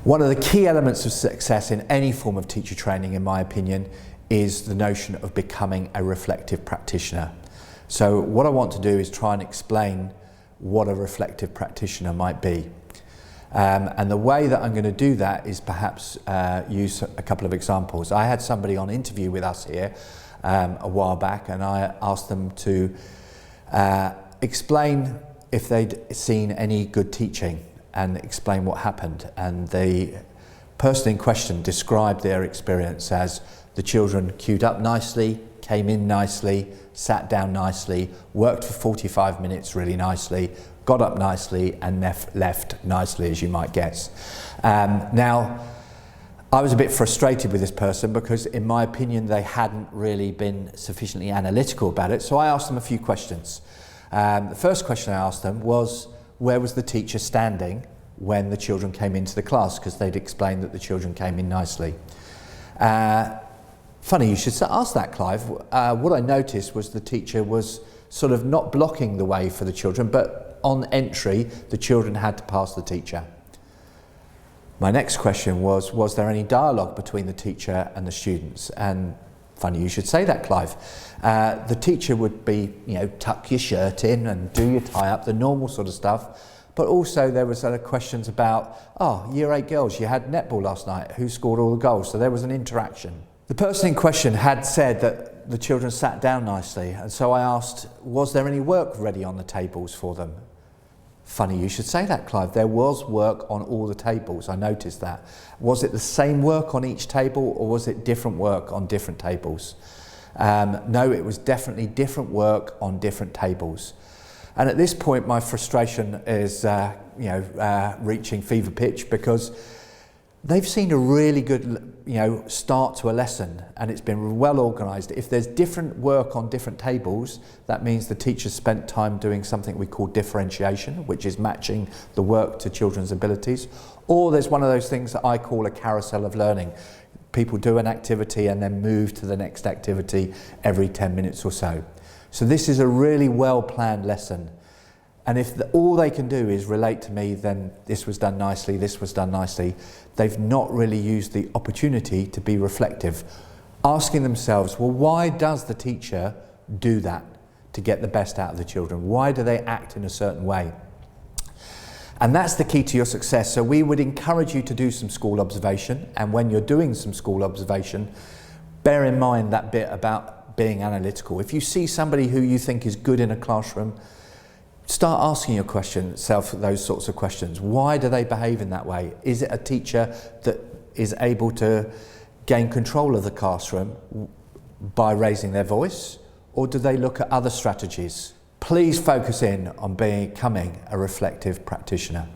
One of the key elements of success in any form of teacher training, in my opinion, is the notion of becoming a reflective practitioner. So what I want to do is try and explain what a reflective practitioner might be. And the way that I'm going to do that is perhaps use a couple of examples. I had somebody on interview with us here a while back, and I asked them to explain if they'd seen any good teaching and explain what happened. And the person in question described their experience as the children queued up nicely, came in nicely, sat down nicely, worked for 45 minutes really nicely, got up nicely and left nicely, as you might guess. Now, I was a bit frustrated with this person because in my opinion they hadn't really been sufficiently analytical about it, so I asked them a few questions. The first question I asked them was, where was the teacher standing when the children came into the class? Because they'd explained that the children came in nicely. Funny you should ask that, Clive. What I noticed was the teacher was sort of not blocking the way for the children, but on entry, the children had to pass the teacher. My next question was there any dialogue between the teacher and the students? And funny you should say that, Clive. The teacher would be, tuck your shirt in and do your tie up, the normal sort of stuff. But also there was other questions about, Year 8 girls, you had netball last night, who scored all the goals? So there was an interaction. The person in question had said that the children sat down nicely, and so I asked, was there any work ready on the tables for them? Funny you should say that, Clive. There was work on all the tables, I noticed that. Was it the same work on each table, or was it different work on different tables? No, it was definitely different work on different tables. And at this point, my frustration is, reaching fever pitch, because they've seen a really good, start to a lesson, and it's been well organised. If there's different work on different tables, that means the teacher spent time doing something we call differentiation, which is matching the work to children's abilities. Or there's one of those things that I call a carousel of learning. People do an activity and then move to the next activity every 10 minutes or so. So this is a really well-planned lesson. And if all they can do is relate to me, then this was done nicely, this was done nicely, they've not really used the opportunity to be reflective, asking themselves, well, why does the teacher do that to get the best out of the children? Why do they act in a certain way? And that's the key to your success. So we would encourage you to do some school observation, and when you're doing some school observation, bear in mind that bit about being analytical. If you see somebody who you think is good in a classroom, start asking yourself those sorts of questions. Why do they behave in that way? Is it a teacher that is able to gain control of the classroom by raising their voice, or do they look at other strategies? Please focus in on becoming a reflective practitioner.